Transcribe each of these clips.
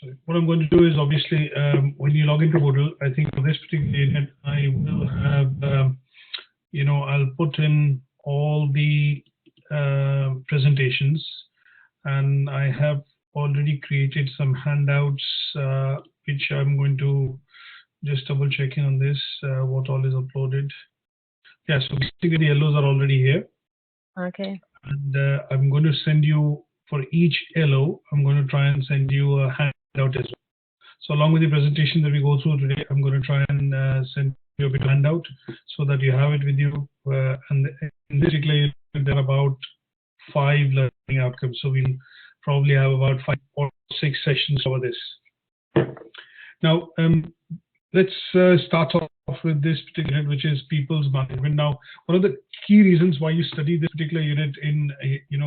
So what I'm going to do is obviously when you log into Moodle, I think for this particular unit, I will have, I'll put in all the presentations, and I have already created some handouts, which I'm going to just double checking on this, what all is uploaded. Yeah, so basically the LOs are already here. Okay. And I'm going to send you, for each LO, I'm going to try and send you a handout as well. So along with the presentation that we go through today, I'm going to try and send you a bit of handout so that you have it with you. And in this particular, there are about 5 learning outcomes. So we'll probably have about 5 or 6 sessions over this. Now, let's start off with this particular unit, which is people's management. Now, one of the key reasons why you study this particular unit in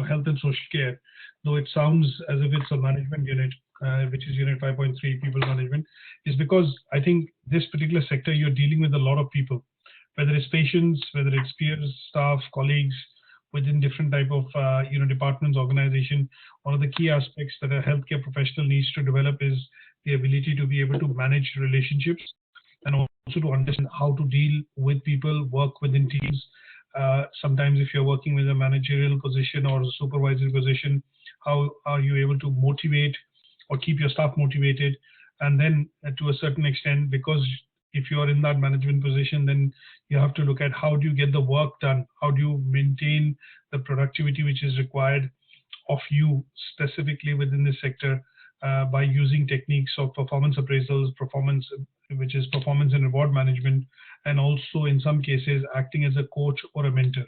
health and social care, though it sounds as if it's a management unit, which is unit 5.3, people management, is because I think this particular sector, you're dealing with a lot of people, whether it's patients, whether it's peers, staff, colleagues within different type of departments, organization. One of the key aspects that a healthcare professional needs to develop is the ability to be able to manage relationships, and also to understand how to deal with people, work within teams. Sometimes if you're working with a managerial position or a supervisory position, how are you able to motivate or keep your staff motivated? And then to a certain extent, because if you're in that management position, then you have to look at how do you get the work done? How do you maintain the productivity which is required of you specifically within this sector, by using techniques of performance appraisals, which is performance and reward management, and also in some cases acting as a coach or a mentor.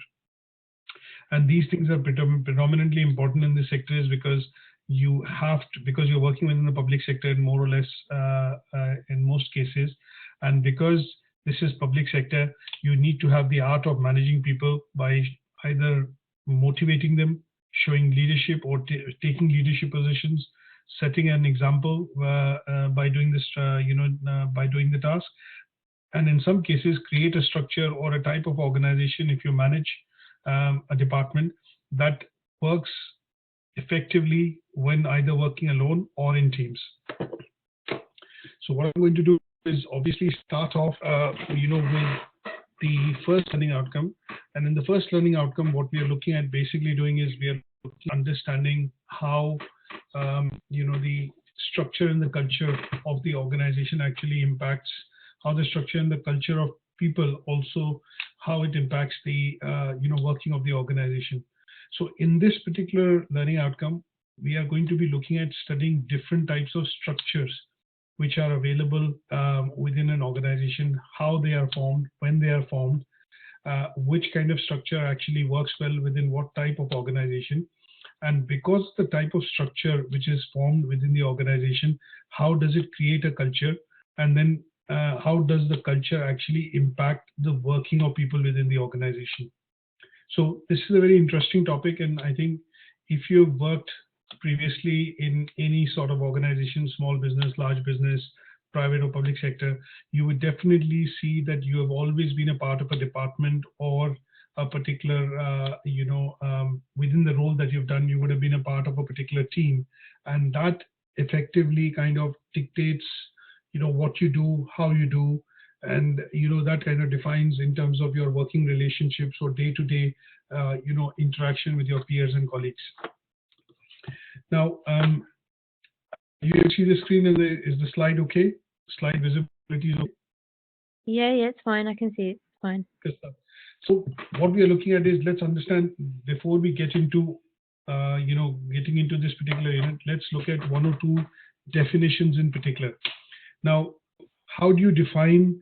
And these things are predominantly important in this sector is because you have to, because you're working within the public sector in more or less in most cases, and because this is public sector, you need to have the art of managing people by either motivating them, showing leadership, or taking leadership positions, setting an example by doing this, by doing the task, and in some cases create a structure or a type of organization if you manage a department that works effectively when either working alone or in teams. So what I'm going to do is obviously start off, with the first learning outcome. And in the first learning outcome, what we are looking at basically doing is we are understanding how the structure and the culture of the organization actually impacts, how the structure and the culture of people also, how it impacts the working of the organization. So in this particular learning outcome, we are going to be looking at studying different types of structures which are available within an organization, how they are formed, when they are formed, which kind of structure actually works well within what type of organization. And because the type of structure which is formed within the organization, how does it create a culture? And then how does the culture actually impact the working of people within the organization? So this is a very interesting topic. And I think if you've worked previously in any sort of organization, small business, large business, private or public sector, you would definitely see that you have always been a part of a department or a particular, within the role that you've done, you would have been a part of a particular team. And that effectively kind of dictates, what you do, how you do, and, that kind of defines in terms of your working relationships or day-to-day, interaction with your peers and colleagues. Now, you see the screen, and is the slide okay? Slide visibility is okay? Yeah, it's fine. I can see it. It's fine. Good stuff. So what we are looking at is, let's understand, before we get into, getting into this particular unit, let's look at one or two definitions in particular. Now, how do you define,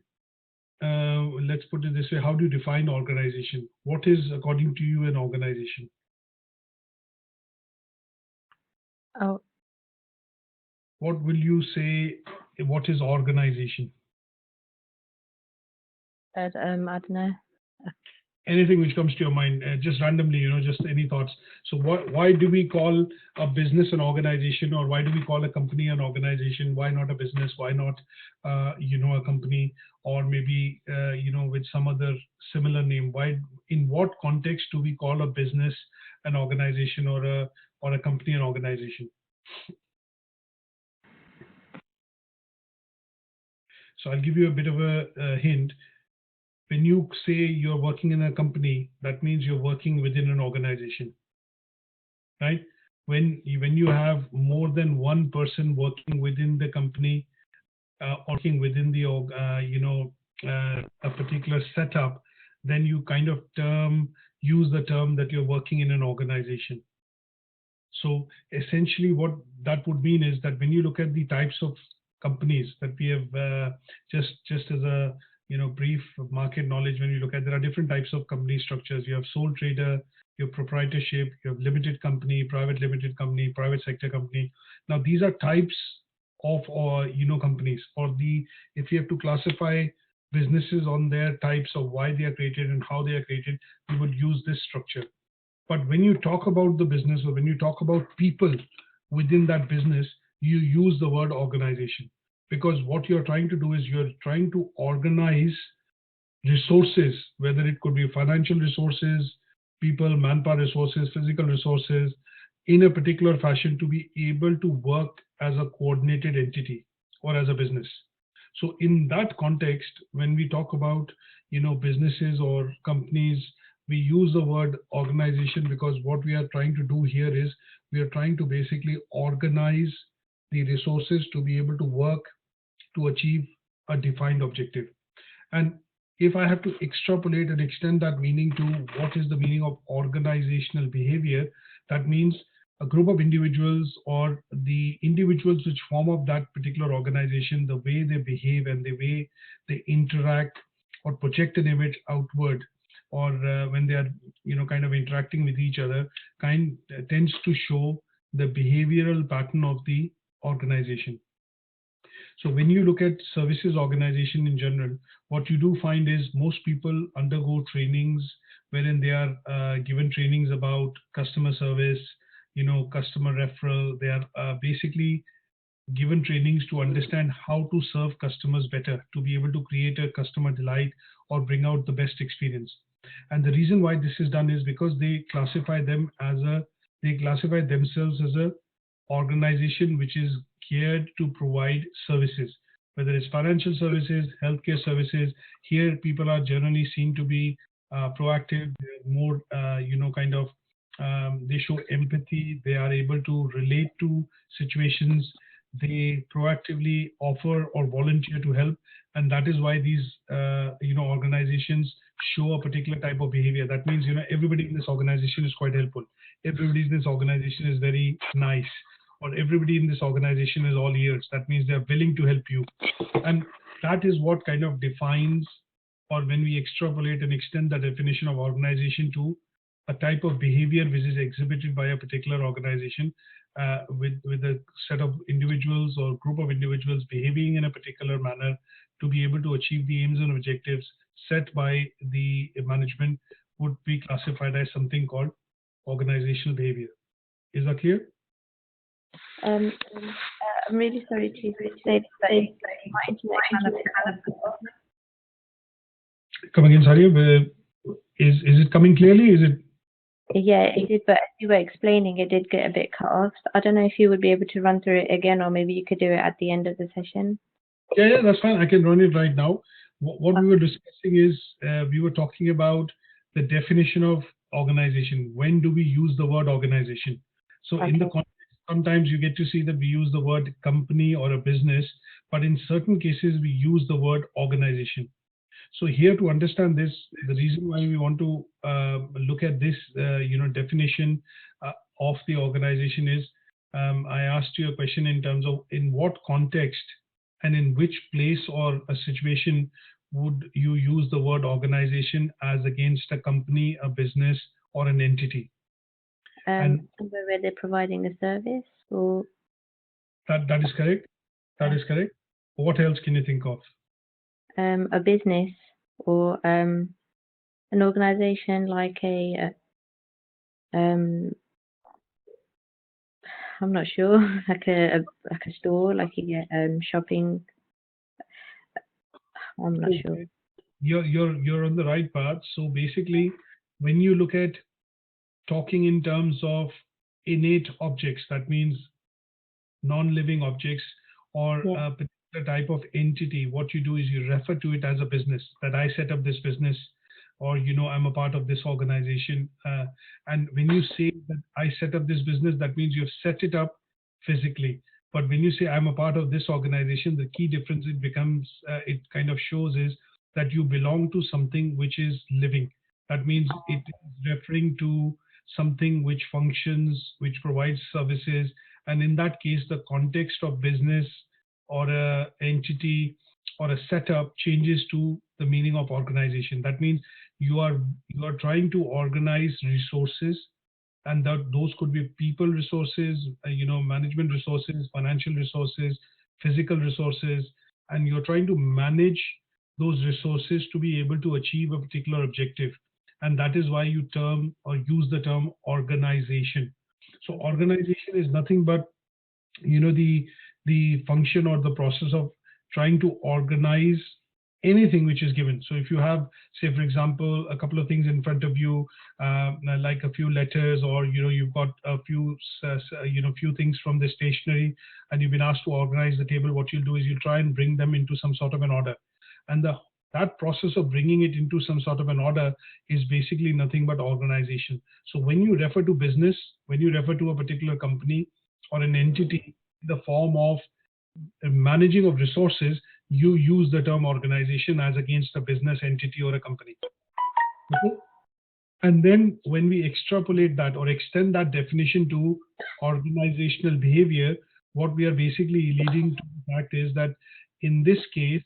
let's put it this way, how do you define organization? What is, according to you, an organization? Oh. What will you say, what is organization? I don't know. Anything which comes to your mind, just randomly, just any thoughts. So why do we call a business an organization, or why do we call a company an organization? Why not a business? Why not, a company, or maybe, with some other similar name? Why, in what context do we call a business an organization, or a company an organization? So I'll give you a bit of a hint. When you say you're working in a company, that means you're working within an organization, right? When you have more than one person working within the company, working within the a particular setup, then you kind of use the term that you're working in an organization. So essentially, what that would mean is that when you look at the types of companies that we have, just as a brief market knowledge, when you look at, there are different types of company structures. You have sole trader, you have proprietorship, you have limited company, private limited company, private sector company. Now these are types of companies, or the if you have to classify businesses on their types of why they are created and how they are created, we would use this structure. But when you talk about the business, or when you talk about people within that business, you use the word organization, because what you're trying to do is you're trying to organize resources, whether it could be financial resources, people, manpower resources, physical resources, in a particular fashion to be able to work as a coordinated entity or as a business. So in that context, when we talk about businesses or companies, we use the word organization, because what we are trying to do here is we are trying to basically organize the resources to be able to work to achieve a defined objective. And if I have to extrapolate and extend that meaning to what is the meaning of organizational behavior, that means a group of individuals, or the individuals which form up that particular organization, the way they behave and the way they interact or project an image outward, or when they are kind of interacting with each other, tends to show the behavioral pattern of the organization. So when you look at services organization in general, what you do find is most people undergo trainings wherein they are given trainings about customer service, customer referral. They are basically given trainings to understand how to serve customers better, to be able to create a customer delight or bring out the best experience. And the reason why this is done is because they classify themselves as a organization which is geared to provide services, whether it's financial services, healthcare services. Here, people are generally seen to be proactive, more, they show empathy, they are able to relate to situations, they proactively offer or volunteer to help. And that is why these, organizations show a particular type of behavior. That means, everybody in this organization is quite helpful. Everybody in this organization is very nice, or everybody in this organization is all ears. That means they're willing to help you. And that is what kind of defines, or when we extrapolate and extend the definition of organization to a type of behavior which is exhibited by a particular organization, with a set of individuals or group of individuals behaving in a particular manner to be able to achieve the aims and objectives set by the management, would be classified as something called organizational behavior. Is that clear? I'm really sorry to say this, but my internet kind of Come again, sorry. Is it coming clearly? Is it? Yeah, it did, but as you were explaining, it did get a bit cut off. So I don't know if you would be able to run through it again, or maybe you could do it at the end of the session. Yeah, that's fine. I can run it right now. What we were discussing is we were talking about the definition of organization. When do we use the word organization? So in the context, sometimes you get to see that we use the word company or a business, but in certain cases we use the word organization. So here, to understand this, the reason why we want to look at this, definition of the organization is, I asked you a question in terms of in what context and in which place or a situation would you use the word organization as against a company, a business, or an entity? And where they're providing a service, or that is correct. That is correct. What else can you think of? A business, or an organization like a I'm not sure, like a store, like a shopping. I'm not sure. You're on the right path. So basically, when you look at talking in terms of innate objects, that means non-living objects, or the type of entity, what you do is you refer to it as a business, that I set up this business, or I'm a part of this organization. And when you say that I set up this business, that means you've set it up physically. But when you say I'm a part of this organization, the key difference it becomes, it kind of shows is that you belong to something which is living. That means it is referring to something which functions, which provides services. And in that case, the context of business or a entity or a setup changes to the meaning of organization. That means you are trying to organize resources, and that those could be people resources, management resources, financial resources, physical resources, and you're trying to manage those resources to be able to achieve a particular objective. And that is why you term or use the term organization. So organization is nothing but the function or the process of trying to organize anything which is given. So if you have, say for example, a couple of things in front of you, like a few letters, or you've got a few few things from the stationery, and you've been asked to organize the table, what you'll do is you'll try and bring them into some sort of an order. And that process of bringing it into some sort of an order is basically nothing but organization. So when you refer to business, when you refer to a particular company or an entity in the form of managing of resources, you use the term organization as against a business entity or a company. Okay? And then when we extrapolate that or extend that definition to organizational behavior, what we are basically leading to the fact is that in this case,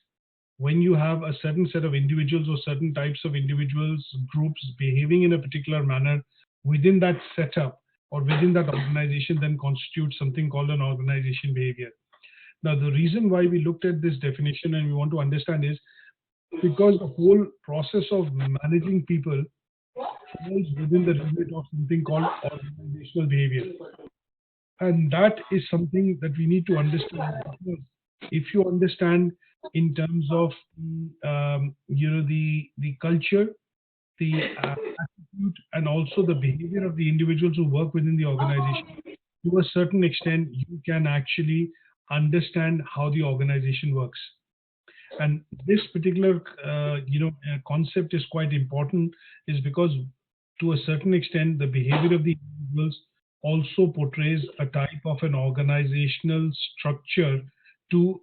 when you have a certain set of individuals or certain types of individuals, groups behaving in a particular manner within that setup or within that organization, then constitutes something called an organization behavior. Now, the reason why we looked at this definition and we want to understand is because the whole process of managing people falls within the remit of something called organizational behavior. And that is something that we need to understand. Because if you understand in terms of the culture, the attitude, and also the behavior of the individuals who work within the organization, to a certain extent, you can actually understand how the organization works. And this particular concept is quite important, is because to a certain extent the behavior of the individuals also portrays a type of an organizational structure to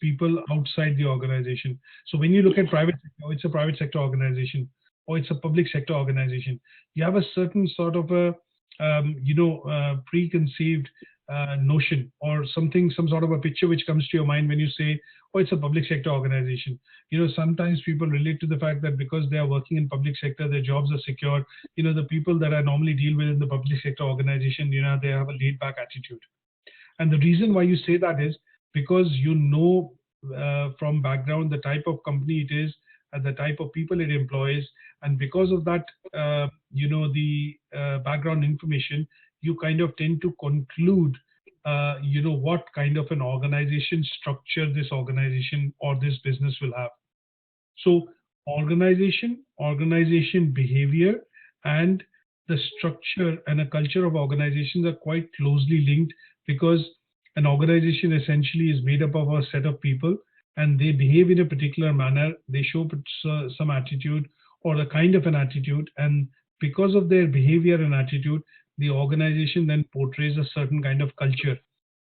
people outside the organization. So when you look at private sector, it's a private sector organization or it's a public sector organization, you have a certain sort of a preconceived notion or some sort of a picture which comes to your mind when you say, oh, it's a public sector organization. Sometimes people relate to the fact that because they are working in public sector, their jobs are secure. The people that I normally deal with in the public sector organization, they have a laid back attitude. And the reason why you say that is because from background the type of company it is and the type of people it employs, and because of that the background information, you kind of tend to conclude what kind of an organization structure this organization or this business will have. So organization behavior, and the structure and a culture of organizations are quite closely linked, because an organization essentially is made up of a set of people and they behave in a particular manner. They show some attitude or a kind of an attitude, and because of their behavior and attitude, the organization then portrays a certain kind of culture.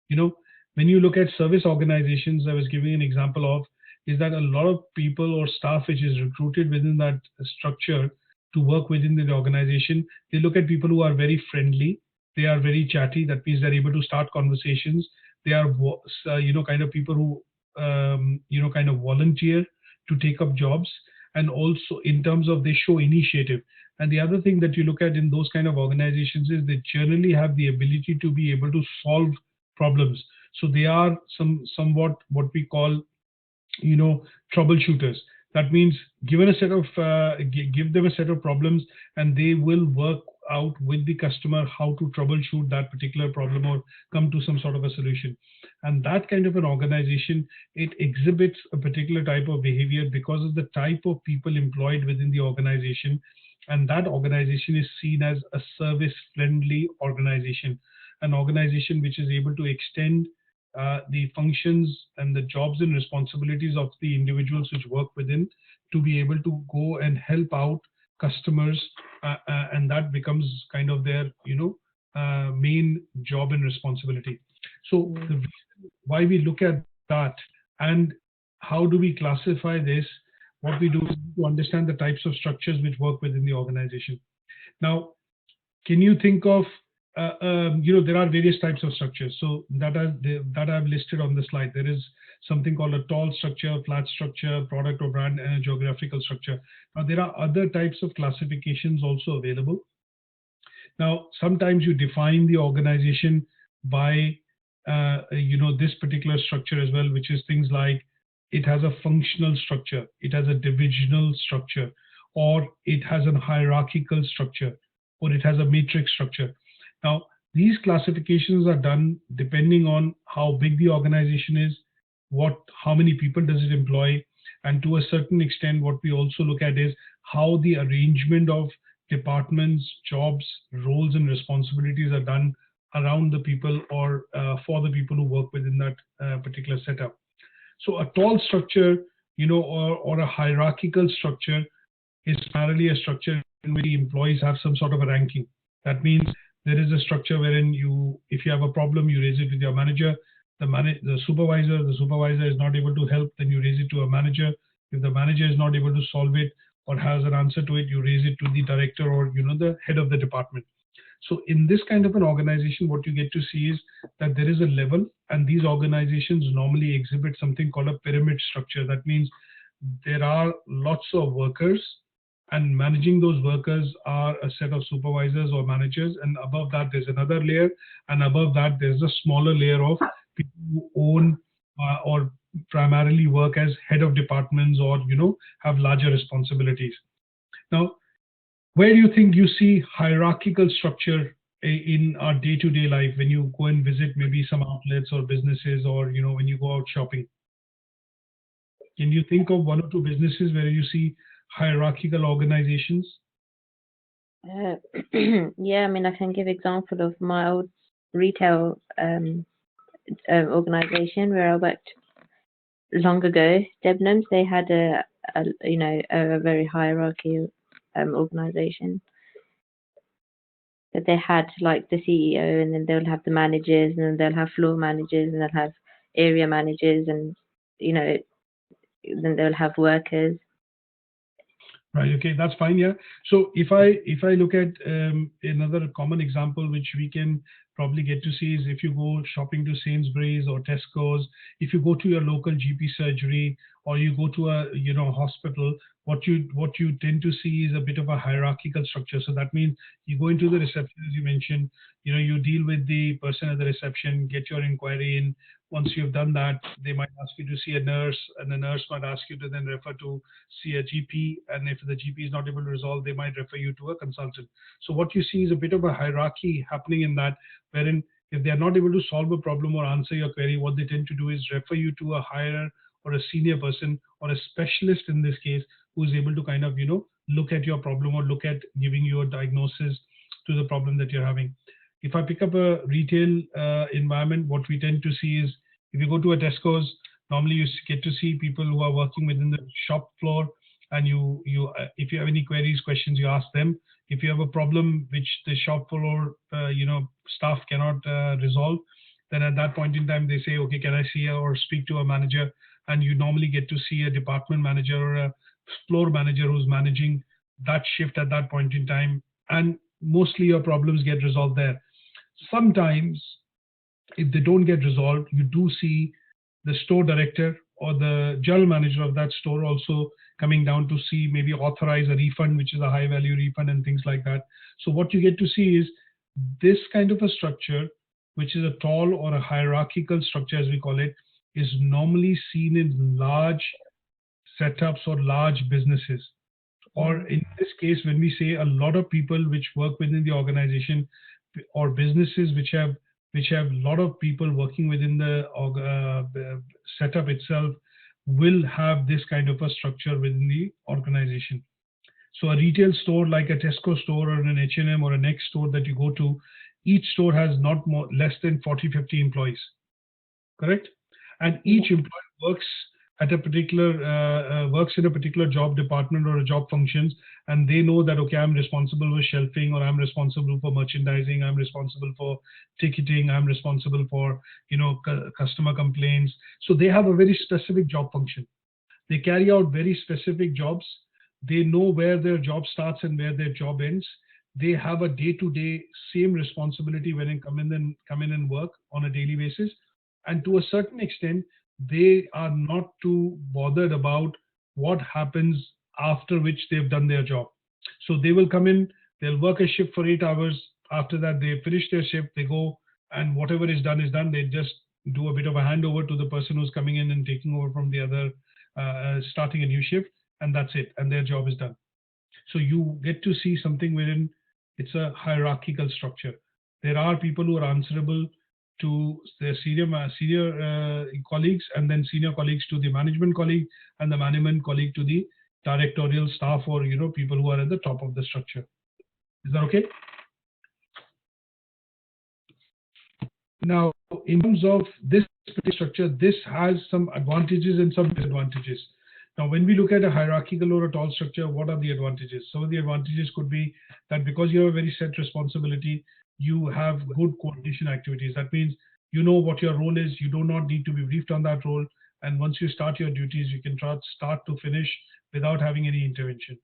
When you look at service organizations, I was giving an example of, is that a lot of people or staff which is recruited within that structure to work within the organization, they look at people who are very friendly, they are very chatty. That means they're able to start conversations. They are kind of people who kind of volunteer to take up jobs, and also in terms of they show initiative. And the other thing that you look at in those kind of organizations is they generally have the ability to be able to solve problems. So they are somewhat what we call troubleshooters. That means give them a set of problems, and they will work out with the customer how to troubleshoot that particular problem or come to some sort of a solution. And that kind of an organization, it exhibits a particular type of behavior because of the type of people employed within the organization. And that organization is seen as a service-friendly organization, an organization which is able to extend the functions and the jobs and responsibilities of the individuals which work within to be able to go and help out customers, and that becomes kind of their main job and responsibility. So the reason why we look at that and how do we classify this, what we do is to understand the types of structures which work within the organization. Now, can you think of there are various types of structures. So that I've listed on the slide. There is something called a tall structure, flat structure, product or brand, and a geographical structure. Now there are other types of classifications also available. Now sometimes you define the organization by this particular structure as well, which is things like it has a functional structure, it has a divisional structure, or it has a hierarchical structure, or it has a matrix structure. Now, these classifications are done depending on how big the organization is, how many people does it employ, and to a certain extent, what we also look at is how the arrangement of departments, jobs, roles, and responsibilities are done around the people or for the people who work within that particular setup. So a tall structure, or a hierarchical structure is primarily a structure in which the employees have some sort of a ranking. That means there is a structure wherein if you have a problem, you raise it with your manager. The supervisor is not able to help, then you raise it to a manager. If the manager is not able to solve it or has an answer to it, you raise it to the director or the head of the department. So in this kind of an organization, what you get to see is that there is a level, and these organizations normally exhibit something called a pyramid structure. That means there are lots of workers, and managing those workers are a set of supervisors or managers, and above that there's another layer, and above that there's a smaller layer of people who own or primarily work as head of departments or have larger responsibilities. Now, where do you think you see hierarchical structure in our day-to-day life when you go and visit maybe some outlets or businesses, or when you go out shopping? Can you think of one or two businesses where you see hierarchical organizations? Yeah, I mean, I can give example of my old retail organization where I worked long ago. Debenhams, they had a very hierarchical organization. That they had like the CEO, and then they'll have the managers, and then they'll have floor managers, and they'll have area managers, and then they'll have workers. Right. Okay, that's fine. Yeah. So if I look at another common example, which we can probably get to see, is if you go shopping to Sainsbury's or Tesco's, if you go to your local GP surgery, or you go to a hospital, what you tend to see is a bit of a hierarchical structure. So that means you go into the reception, as you mentioned, you deal with the person at the reception, get your inquiry in. Once you've done that, they might ask you to see a nurse, and the nurse might ask you to then refer to see a GP. And if the GP is not able to resolve, they might refer you to a consultant. So what you see is a bit of a hierarchy happening in that, wherein if they are not able to solve a problem or answer your query, what they tend to do is refer you to a higher or a senior person or a specialist in this case, who is able to kind of, look at your problem or look at giving you a diagnosis to the problem that you're having. If I pick up a retail environment, what we tend to see is if you go to a Tesco's, normally you get to see people who are working within the shop floor, and if you have any queries, questions, you ask them. If you have a problem which the shop floor, staff cannot resolve, then at that point in time they say, okay, can I see or speak to a manager? And you normally get to see a department manager or a floor manager who's managing that shift at that point in time, and mostly your problems get resolved there. Sometimes, if they don't get resolved, you do see the store director or the general manager of that store also coming down to see, maybe authorize a refund, which is a high value refund and things like that. So what you get to see is this kind of a structure, which is a tall or a hierarchical structure, as we call it, is normally seen in large setups or large businesses. Or in this case, when we say a lot of people which work within the organization, or businesses which have a lot of people working within the setup itself, will have this kind of a structure within the organization. So a retail store like a Tesco store or an H&M or a Next store that you go to, each store has not less than 40-50 employees. correct? And Yeah. each employee works at a particular works in a particular job department or a job functions, and they know that okay, I'm responsible for shelving, or I'm responsible for merchandising, I'm responsible for ticketing, I'm responsible for customer complaints. So they have a very specific job function. They carry out very specific jobs. They know where their job starts and where their job ends. They have a day-to-day same responsibility when they come in and work on a daily basis. And to a certain extent, they are not too bothered about what happens after which they've done their job. So they will come in, they'll work a shift for 8 hours. After that, they finish their shift, they go, and whatever is done is done. They just do a bit of a handover to the person who's coming in and taking over from the other, starting a new shift, and that's it, and their job is done. So you get to see something wherein it's a hierarchical structure. There are people who are answerable to their senior colleagues, and then senior colleagues to the management colleague, and the management colleague to the directorial staff, or people who are at the top of the structure. Is that okay? Now, in terms of this particular structure, this has some advantages and some disadvantages. Now, when we look at a hierarchical or a tall structure, what are the advantages? Some of the advantages could be that because you have a very set responsibility, you have good coordination activities. That means you know what your role is, you do not need to be briefed on that role. And once you start your duties, you can start to finish without having any intervention.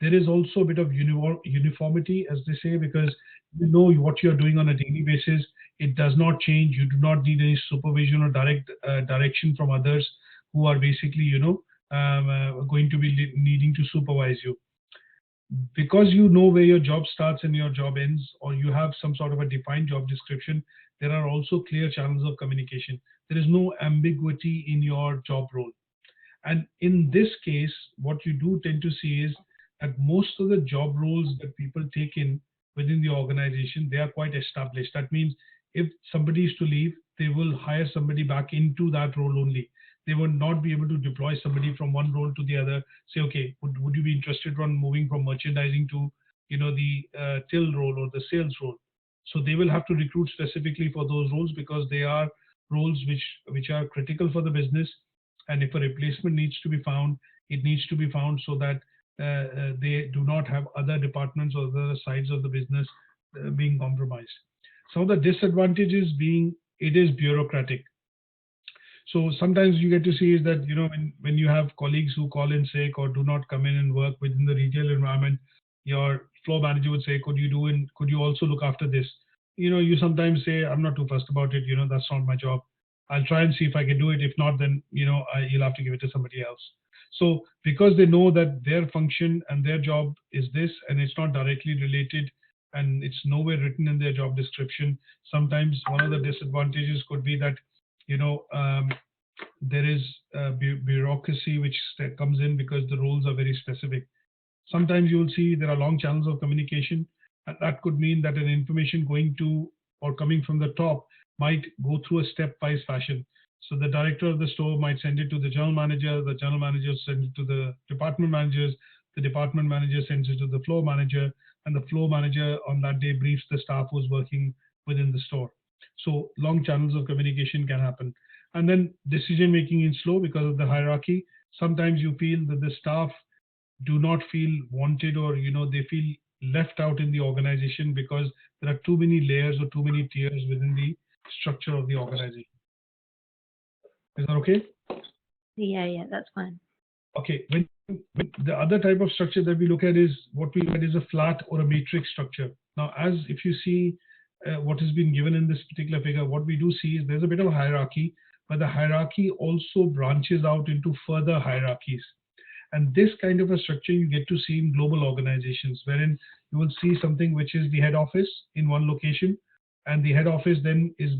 There is also a bit of uniformity, as they say, because you know what you're doing on a daily basis. It does not change. You do not need any supervision or direct direction from others who are basically, going to be needing to supervise you. Because you know where your job starts and your job ends, or you have some sort of a defined job description, there are also clear channels of communication. There is no ambiguity in your job role. And in this case, what you do tend to see is that most of the job roles that people take in within the organization, they are quite established. That means if somebody is to leave, they will hire somebody back into that role only. They will not be able to deploy somebody from one role to the other. Say, okay, would you be interested in moving from merchandising to, the till role or the sales role? So they will have to recruit specifically for those roles, because they are roles which are critical for the business. And if a replacement needs to be found, it needs to be found so that they do not have other departments or other sides of the business being compromised. Some of the disadvantages being it is bureaucratic. So sometimes you get to see is that when you have colleagues who call in sick or do not come in and work within the retail environment, your floor manager would say, could you also look after this? You sometimes say, I'm not too fussed about it, that's not my job. I'll try and see if I can do it. If not, then you'll have to give it to somebody else. So because they know that their function and their job is this, and it's not directly related, and it's nowhere written in their job description, sometimes one of the disadvantages could be that there is bureaucracy which comes in because the roles are very specific. Sometimes you will see there are long channels of communication, and that could mean that an information going to or coming from the top might go through a stepwise fashion. So the director of the store might send it to the general manager sends it to the department managers, the department manager sends it to the floor manager, and the floor manager on that day briefs the staff who's working within the store. So long channels of communication can happen. And then decision making is slow because of the hierarchy. Sometimes you feel that the staff do not feel wanted, or they feel left out in the organization because there are too many layers or too many tiers within the structure of the organization. Is that okay? Yeah, that's fine. Okay. When the other type of structure that we look at is what we look at is a flat or a matrix structure. Now, as if you see what has been given in this particular figure, what we do see is there's a bit of a hierarchy, but the hierarchy also branches out into further hierarchies. And this kind of a structure you get to see in global organizations, wherein you will see something which is the head office in one location, and the head office then is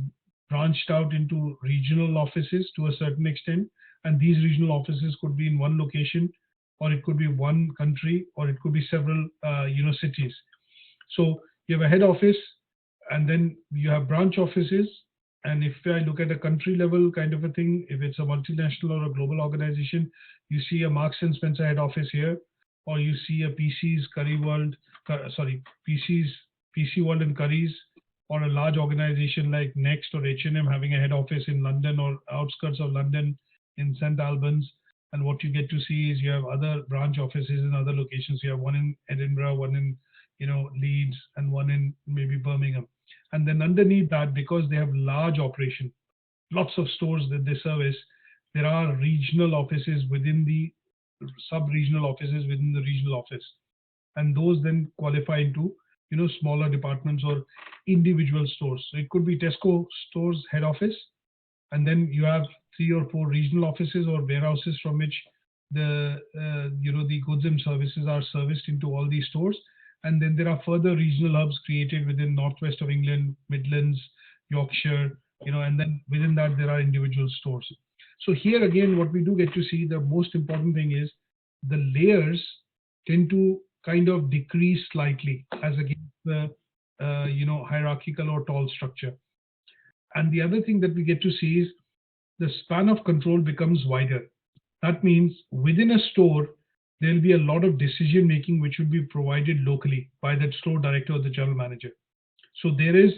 branched out into regional offices to a certain extent. And these regional offices could be in one location, or it could be one country, or it could be several, cities. So you have a head office, and then you have branch offices. And if I look at a country level kind of a thing, if it's a multinational or a global organization, you see a Marks and Spencer head office here, or you see a PC's PC World and Curry's or a large organization like Next or H&M having a head office in London or outskirts of London in St. Albans. And what you get to see is you have other branch offices in other locations. You have one in Edinburgh, one in, Leeds, and one in maybe Birmingham. And then underneath that, because they have large operation, lots of stores that they service, there are regional offices within the sub-regional offices within the regional office. And those then qualify into, smaller departments or individual stores. So it could be Tesco stores head office, and then you have 3 or 4 regional offices or warehouses from which the the goods and services are serviced into all these stores. And then there are further regional hubs created within northwest of England, Midlands, Yorkshire, and then within that there are individual stores. So here again, what we do get to see, the most important thing is the layers tend to kind of decrease slightly as against the hierarchical or tall structure. And the other thing that we get to see is the span of control becomes wider. That means within a store, there'll be a lot of decision making which will be provided locally by that store director or the general manager. So there is,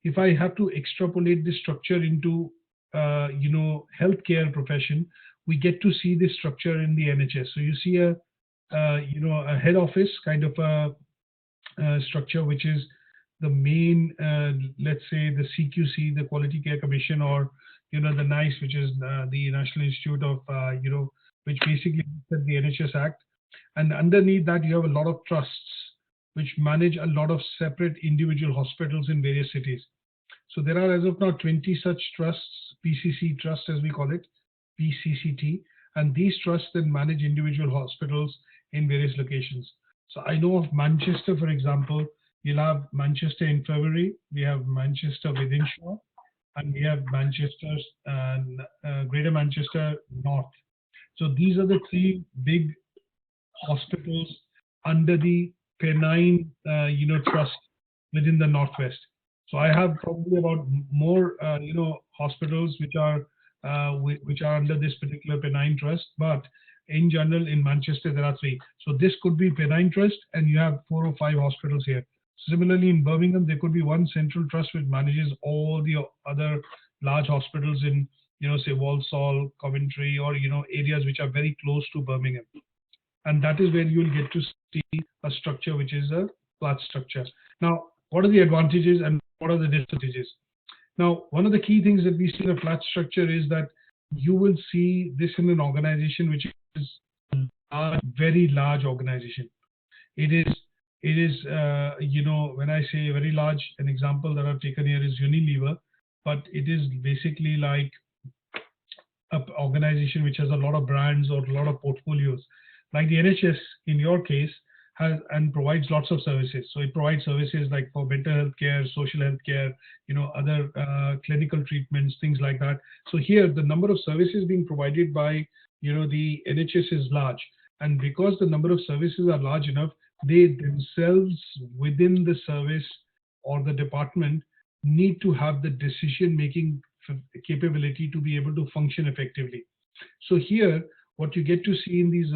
if I have to extrapolate this structure into healthcare profession, we get to see this structure in the NHS. So you see a head office kind of a structure, which is the main, let's say the CQC, the Quality Care Commission, or the NICE, which is the National Institute of which basically looks at the NHS Act. And underneath that, you have a lot of trusts which manage a lot of separate individual hospitals in various cities. So there are, as of now, 20 such trusts, PCC trust as we call it, PCCT, and these trusts then manage individual hospitals in various locations. So I know of Manchester, for example. You'll have Manchester Infirmary, we have Manchester Wythenshawe, and we have Manchester and Greater Manchester North. So these are the 3 big hospitals under the Pennine, trust within the Northwest. So I have probably about more, hospitals which are under this particular Pennine Trust, but in general in Manchester there are 3. So this could be Pennine Trust, and you have 4 or 5 hospitals here. Similarly, in Birmingham, there could be one central trust which manages all the other large hospitals in, say Walsall, Coventry, or areas which are very close to Birmingham. And that is where you will get to see a structure which is a flat structure. Now, what are the advantages and what are the disadvantages? Now, one of the key things that we see in a flat structure is that you will see this in an organization which is a very large organization. It is, when I say very large, an example that I've taken here is Unilever, but it is basically like an organization which has a lot of brands or a lot of portfolios. Like the NHS, in your case, has and provides lots of services. So it provides services like for mental health care, social health care, other clinical treatments, things like that. So here, the number of services being provided by, the NHS is large. And because the number of services are large enough, they themselves within the service or the department need to have the decision-making capability to be able to function effectively. So here, what you get to see in these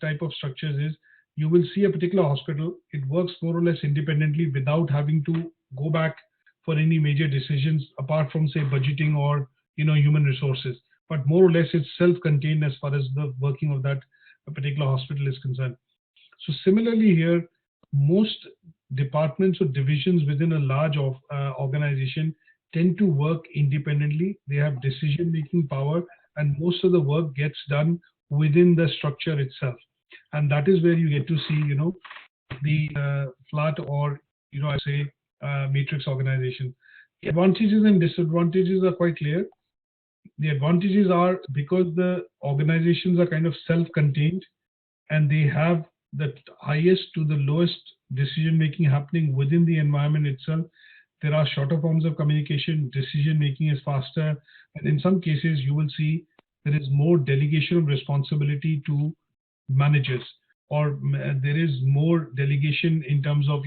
type of structures is you will see a particular hospital. It works more or less independently without having to go back for any major decisions apart from, say, budgeting or human resources. But more or less, it's self-contained as far as the working of that particular hospital is concerned. So similarly here, most departments or divisions within a large organization tend to work independently. They have decision-making power, and most of the work gets done within the structure itself. And that is where you get to see, the flat or, I say, matrix organization. The advantages and disadvantages are quite clear. The advantages are because the organizations are kind of self-contained and they have the highest to the lowest decision-making happening within the environment itself. There are shorter forms of communication, decision-making is faster, and in some cases you will see there is more delegation of responsibility to managers, or there is more delegation in terms of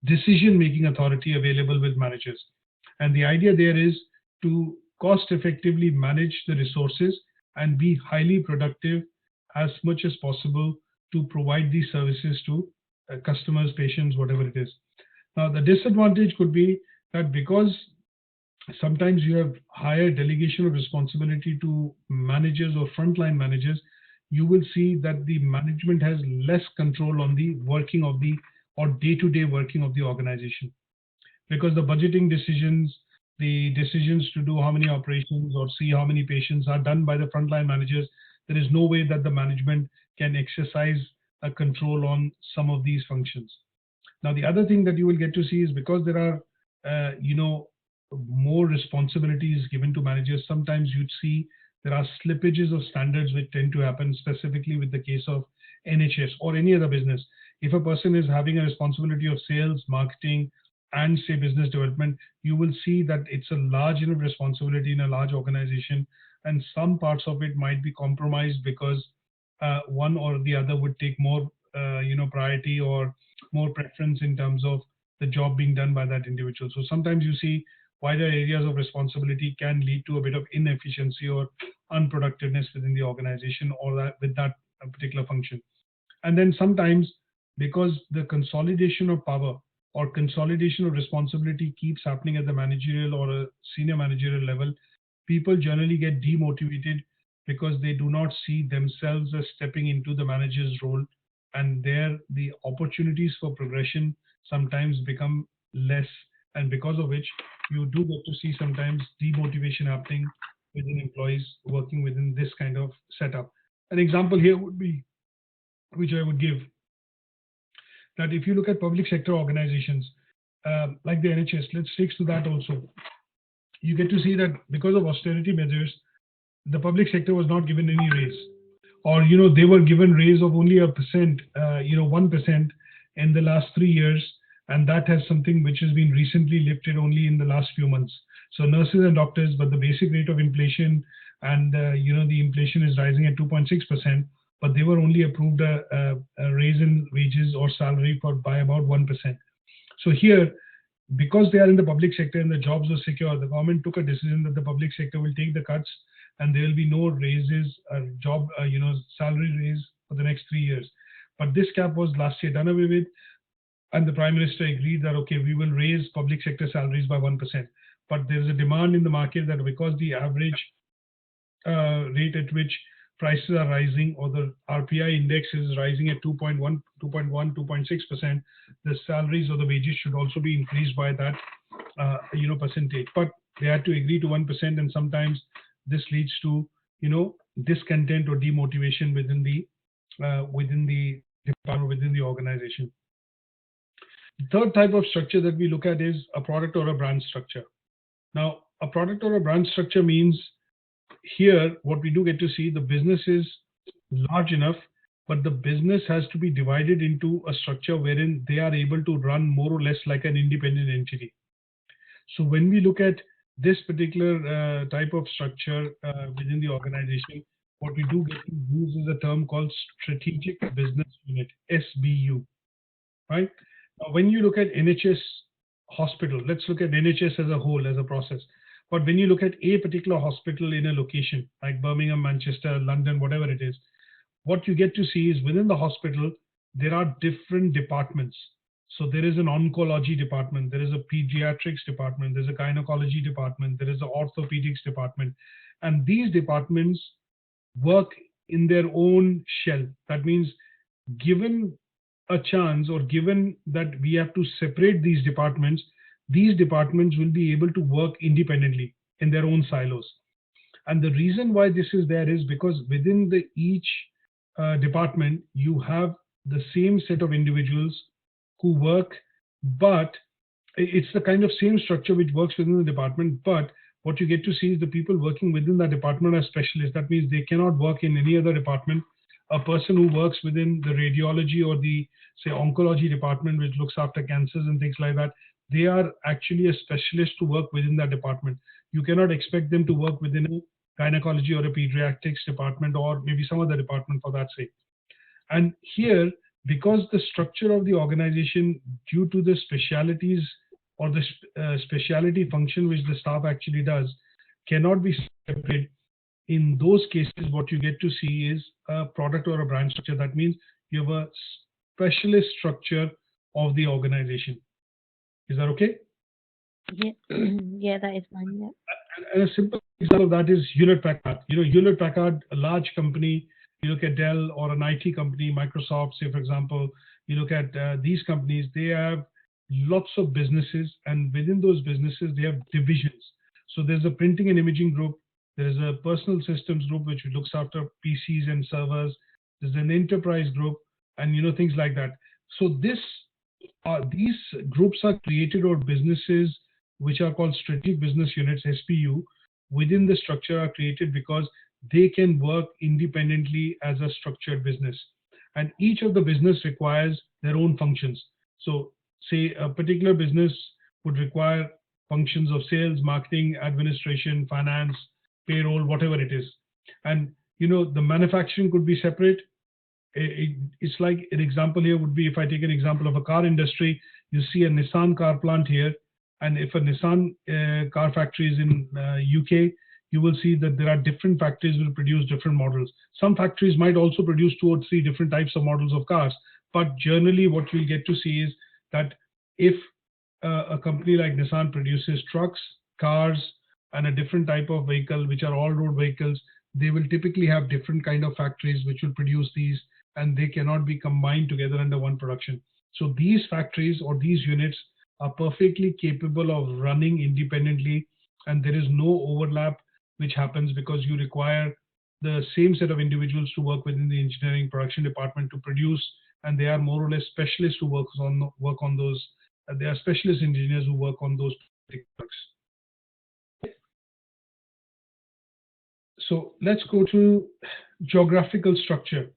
decision-making authority available with managers. And the idea there is to cost effectively manage the resources and be highly productive as much as possible to provide these services to customers, patients, whatever it is. Now, the disadvantage could be that because sometimes you have higher delegation of responsibility to managers or frontline managers, you will see that the management has less control on the working of the or day-to-day working of the organization, because the budgeting decisions, the decisions to do how many operations or see how many patients are done by the frontline managers. There is no way that the management can exercise a control on some of these functions. Now, the other thing that you will get to see is because there are, more responsibilities given to managers, sometimes you'd see there are slippages of standards which tend to happen, specifically with the case of NHS or any other business. If a person is having a responsibility of sales, marketing, and say business development, you will see that it's a large enough responsibility in a large organization, and some parts of it might be compromised because one or the other would take more, priority or more preference in terms of the job being done by that individual. So sometimes you see wider areas of responsibility can lead to a bit of inefficiency or unproductiveness within the organization or that with that particular function. And then sometimes, because the consolidation of power or consolidation of responsibility keeps happening at the managerial or a senior managerial level, people generally get demotivated because they do not see themselves as stepping into the manager's role, and there the opportunities for progression sometimes become less, and because of which you do get to see sometimes demotivation happening within employees working within this kind of setup. An example here would be, which I would give, that if you look at public sector organizations like the NHS, let's stick to that also. You get to see that because of austerity measures, the public sector was not given any raise, or they were given raise of only 1% in the last 3 years, and that has something which has been recently lifted only in the last few months. So nurses and doctors, but the basic rate of inflation and the inflation is rising at 2.6%, but they were only approved a raise in wages or salary by about 1%. So here, because they are in the public sector and the jobs are secure, the government took a decision that the public sector will take the cuts and there will be no raises, salary raise for the next 3 years. But this cap was last year done away with, and the Prime Minister agreed that, okay, we will raise public sector salaries by 1%. But there is a demand in the market that because the average rate at which prices are rising, or the RPI index is rising at 2.1, 2.6%, the salaries or the wages should also be increased by that, percentage. But they had to agree to 1%, and sometimes this leads to, discontent or demotivation within the department, within the organization. The third type of structure that we look at is a product or a brand structure. Now, a product or a brand structure means, here what we do get to see, the business is large enough, but the business has to be divided into a structure wherein they are able to run more or less like an independent entity. So when we look at this particular type of structure within the organization, what we do get to use is a term called strategic business unit, SBU, right? Now, when you look at NHS hospital, let's look at NHS as a whole, as a process. But when you look at a particular hospital in a location like Birmingham, Manchester, London, whatever it is, what you get to see is within the hospital, there are different departments. So there is an oncology department, there is a pediatrics department, there's a gynecology department, there is an orthopedics department. And these departments work in their own shell. That means, given a chance, or given that we have to separate these departments will be able to work independently in their own silos. And the reason why this is there is because within each department, you have the same set of individuals who work, but it's the kind of same structure which works within the department. But what you get to see is the people working within that department are specialists. That means they cannot work in any other department. A person who works within the radiology or the, say, oncology department, which looks after cancers and things like that, they are actually a specialist to work within that department. You cannot expect them to work within a gynecology or a pediatrics department, or maybe some other department for that sake. And here, because the structure of the organization, due to the specialities or the speciality function which the staff actually does, cannot be separated, in those cases, what you get to see is a product or a brand structure. That means you have a specialist structure of the organization. Is that okay? Yeah, yeah, that is fine. Yeah. And a simple example of that is Hewlett Packard. Hewlett Packard, a large company. You look at Dell or an IT company, Microsoft, say for example. You look at these companies; they have lots of businesses, and within those businesses, they have divisions. So there's a printing and imaging group. There's a personal systems group which looks after PCs and servers. There's an enterprise group, and things like that. So these groups are created, or businesses which are called strategic business units (SBU) within the structure are created because they can work independently as a structured business, and each of the business requires their own functions. So say a particular business would require functions of sales, marketing, administration, finance, payroll, whatever it is. And the manufacturing could be separate. It's like an example here would be, if I take an example of a car industry, you see a Nissan car plant here, and if a Nissan car factory is in UK, you will see that there are different factories will produce different models. Some factories might also produce 2 or 3 different types of models of cars, but generally what you'll get to see is that if a company like Nissan produces trucks, cars, and a different type of vehicle, which are all road vehicles, they will typically have different kind of factories which will produce these, and they cannot be combined together under one production. So these factories or these units are perfectly capable of running independently, and there is no overlap which happens because you require the same set of individuals to work within the engineering production department to produce, and they are more or less specialists who work on those. They are specialist engineers who work on those products. So let's go to geographical structure.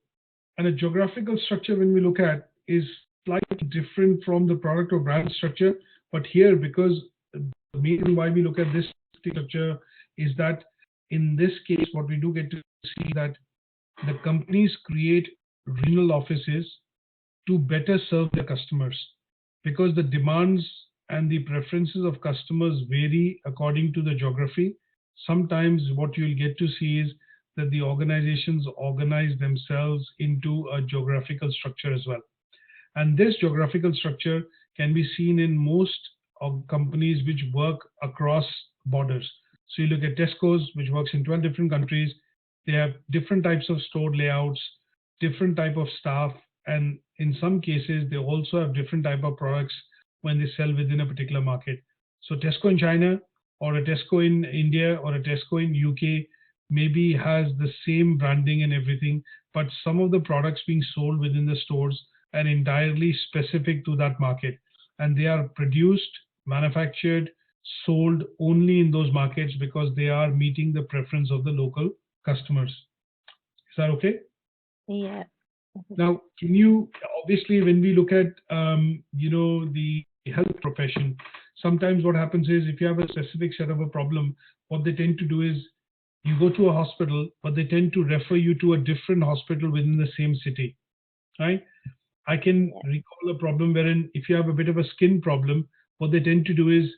And a geographical structure, when we look at, is slightly different from the product or brand structure. But here, because the main reason why we look at this structure is that in this case, what we do get to see that the companies create regional offices to better serve their customers, because the demands and the preferences of customers vary according to the geography. Sometimes what you'll get to see is that the organizations organize themselves into a geographical structure as well. And this geographical structure can be seen in most of companies which work across borders. So you look at Tesco's, which works in 12 different countries. They have different types of store layouts, different type of staff, and in some cases, they also have different type of products when they sell within a particular market. So Tesco in China, or a Tesco in India, or a Tesco in UK maybe has the same branding and everything, but some of the products being sold within the stores are entirely specific to that market, and they are produced, manufactured, sold only in those markets because they are meeting the preference of the local customers. Is that okay? Yeah. Now, obviously, when we look at, the health profession, sometimes what happens is if you have a specific set of a problem, what they tend to do is you go to a hospital, but they tend to refer you to a different hospital within the same city, right? I can recall a problem wherein if you have a bit of a skin problem, what they tend to do is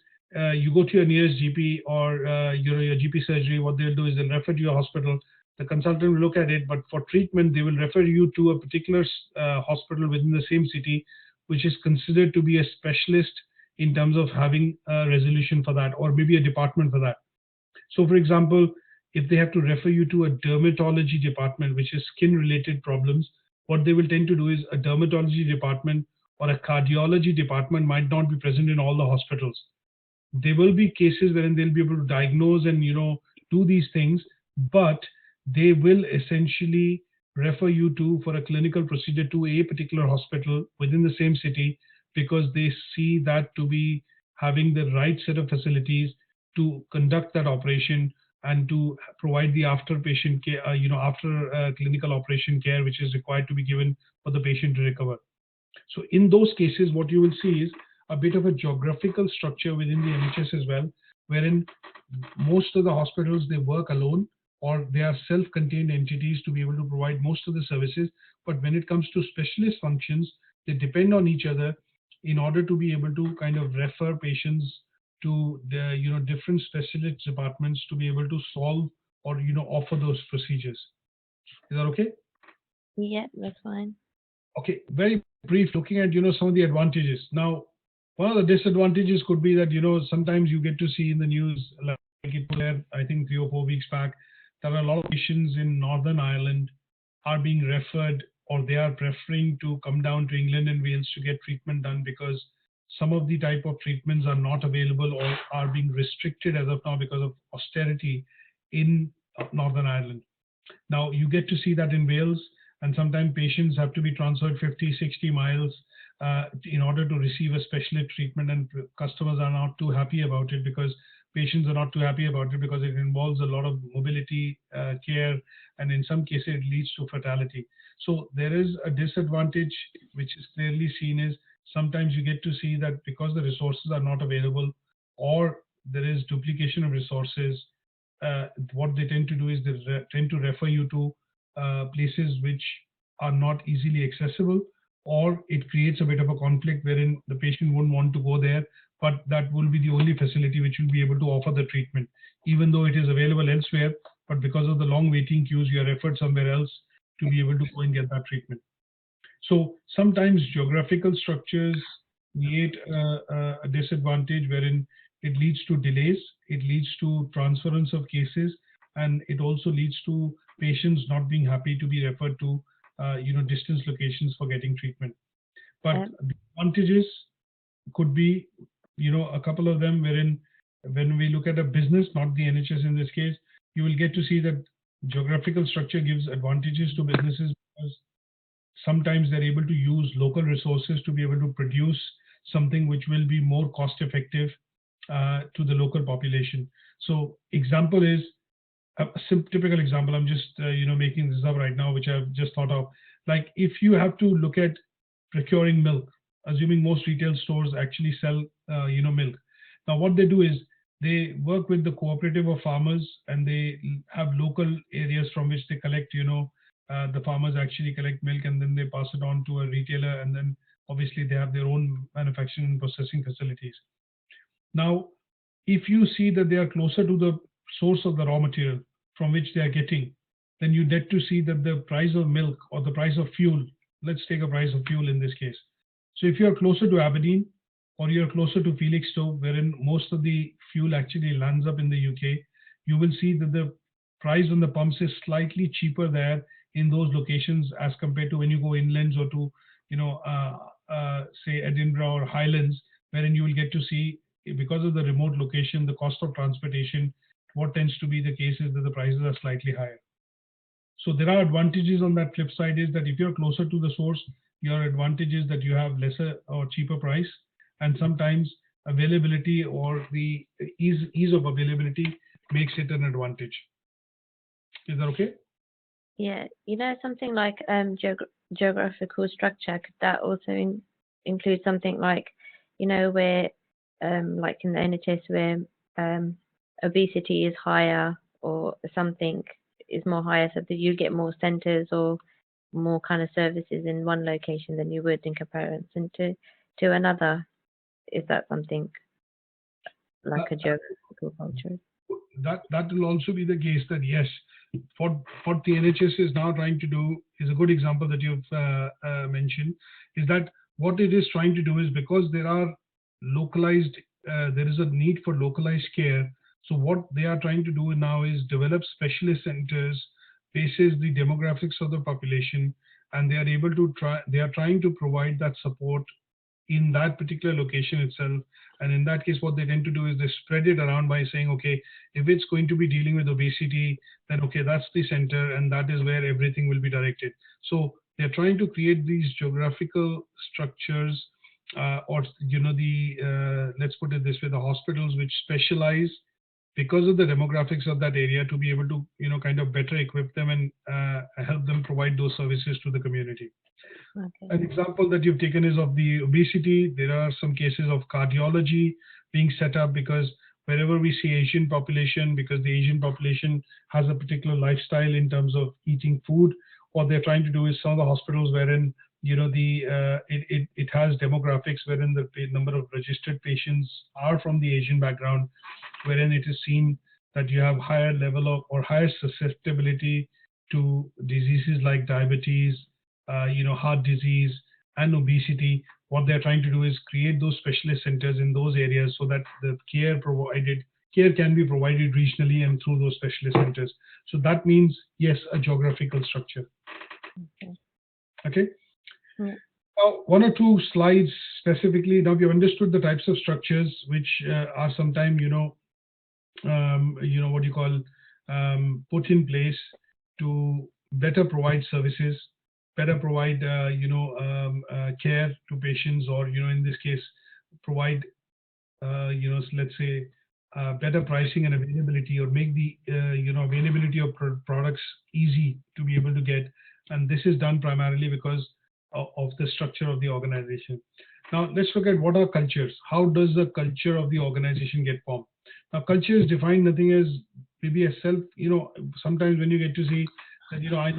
you go to your nearest GP or your GP surgery. What they'll do is they'll refer to your hospital. The consultant will look at it, but for treatment, they will refer you to a particular hospital within the same city, which is considered to be a specialist in terms of having a resolution for that, or maybe a department for that. So, for example, if they have to refer you to a dermatology department, which is skin-related problems, what they will tend to do is a dermatology department or a cardiology department might not be present in all the hospitals. There will be cases wherein they'll be able to diagnose and do these things, but they will essentially refer you to for a clinical procedure to a particular hospital within the same city, because they see that to be having the right set of facilities to conduct that operation and to provide the after patient care, after clinical operation care, which is required to be given for the patient to recover. So in those cases, what you will see is a bit of a geographical structure within the NHS as well, wherein most of the hospitals, they work alone or they are self-contained entities to be able to provide most of the services. But when it comes to specialist functions, they depend on each other in order to be able to kind of refer patients to the different specialist departments to be able to solve or offer those procedures. Is that okay? Yeah, that's fine. Okay, very brief looking at some of the advantages. Now, One of the disadvantages could be that, sometimes you get to see in the news, like it was there, I think 3 or 4 weeks back, that a lot of patients in Northern Ireland are being referred, or they are preferring to come down to England and Wales to get treatment done, because some of the type of treatments are not available or are being restricted as of now because of austerity in Northern Ireland. Now, you get to see that in Wales, and sometimes patients have to be transferred 50, 60 miles in order to receive a specialist treatment, and customers are not too happy about it, because patients are not too happy about it, because it involves a lot of mobility care, and in some cases it leads to fatality. So there is a disadvantage which is clearly seen, is sometimes you get to see that because the resources are not available, or there is duplication of resources, what they tend to do is they tend to refer you to places which are not easily accessible, or it creates a bit of a conflict wherein the patient wouldn't want to go there, but that will be the only facility which will be able to offer the treatment, even though it is available elsewhere. But because of the long waiting queues, you are referred somewhere else to be able to go and get that treatment. So sometimes geographical structures create a disadvantage wherein it leads to delays, it leads to transference of cases, and it also leads to patients not being happy to be referred to distance locations for getting treatment. But the advantages could be, a couple of them, wherein when we look at a business, not the NHS in this case, you will get to see that geographical structure gives advantages to businesses, because sometimes they're able to use local resources to be able to produce something which will be more cost effective to the local population. So example is a typical example. I'm just making this up right now, which I've just thought of. Like, if you have to look at procuring milk, assuming most retail stores actually sell milk. Now what they do is they work with the cooperative of farmers, and they have local areas from which they collect, the farmers actually collect milk, and then they pass it on to a retailer, and then obviously they have their own manufacturing and processing facilities. Now, if you see that they are closer to the source of the raw material from which they are getting, then you get to see that the price of milk or the price of fuel, let's take a price of fuel in this case. So if you are closer to Aberdeen, or you're closer to Felixstowe, wherein most of the fuel actually lands up in the UK, you will see that the price on the pumps is slightly cheaper there in those locations as compared to when you go inlands, or to, say Edinburgh or Highlands, wherein you will get to see, because of the remote location, the cost of transportation, what tends to be the case is that the prices are slightly higher. So there are advantages on that flip side, is that if you're closer to the source, your advantage is that you have lesser or cheaper price, and sometimes availability or the ease of availability makes it an advantage. Is that okay? Yeah, something like geographical structure, could that also include something like, where like in the NHS, where obesity is higher, or something is more higher, so that you get more centres or more kind of services in one location than you would in comparison to another? Is that something like a geographical culture? That will also be the case, that yes, what the NHS is now trying to do is a good example that you've mentioned, is that what it is trying to do is, because there are localized, there is a need for localized care. So what they are trying to do now is develop specialist centers basis the demographics of the population, and they are trying to provide that support in that particular location itself. And in that case, what they tend to do is they spread it around by saying, okay, if it's going to be dealing with obesity, then okay, that's the center, and that is where everything will be directed. So they're trying to create these geographical structures, or let's put it this way, the hospitals which specialize because of the demographics of that area, to be able to kind of better equip them and help them provide those services to the community. Okay. An example that you've taken is of the obesity. There are some cases of cardiology being set up, because wherever we see Asian population, because the Asian population has a particular lifestyle in terms of eating food, what they're trying to do is some of the hospitals wherein it has demographics wherein the number of registered patients are from the Asian background, wherein it is seen that you have higher level of or higher susceptibility to diseases like diabetes, heart disease and obesity. what they're trying to do is create those specialist centers in those areas so that the care can be provided regionally and through those specialist centers. So that means, yes, a geographical structure. Okay. Yeah. Now, one or two slides specifically. Now we have understood the types of structures which are sometimes, what you call, put in place to better provide services, better provide, care to patients, or, in this case, provide, let's say, better pricing and availability, or make the, availability of products easy to be able to get. And this is done primarily because of the structure of the organization. Now, let's look at what are cultures. How does the culture of the organization get formed? Now, culture is defined nothing as maybe a self, sometimes when you get to see that, I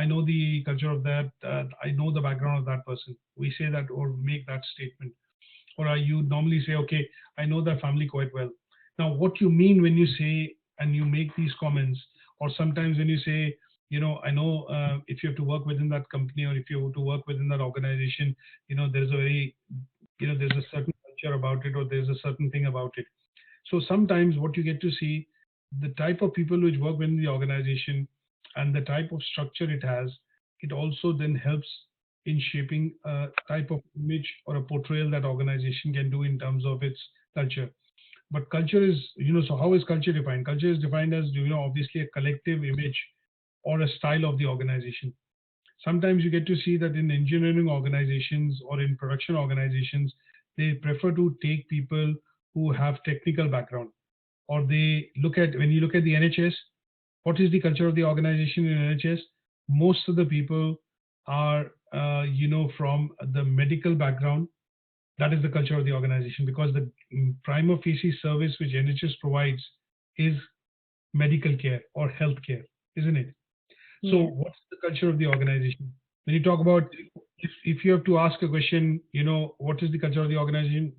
know the culture of that, I know the background of that person. We say that or make that statement. Or you normally say, okay, I know that family quite well. Now, what you mean when you say and you make these comments, or sometimes when you say, I know if you have to work within that company, or if you have to work within that organization, there's a very, there's a certain culture about it, or there's a certain thing about it. So sometimes what you get to see, the type of people which work within the organization and the type of structure it has, it also then helps in shaping a type of image or a portrayal that organization can do in terms of its culture. But culture is, so how is culture defined? Culture is defined as, obviously a collective image or a style of the organization. Sometimes you get to see that in engineering organizations or in production organizations, they prefer to take people who have technical background, or they look at, when you look at the NHS, what is the culture of the organization in NHS? Most of the people are, from the medical background. That is the culture of the organization, because the prima facie service which NHS provides is medical care or health care, isn't it? Yeah. So what's the culture of the organization? When you talk about, if you have to ask a question, what is the culture of the organization?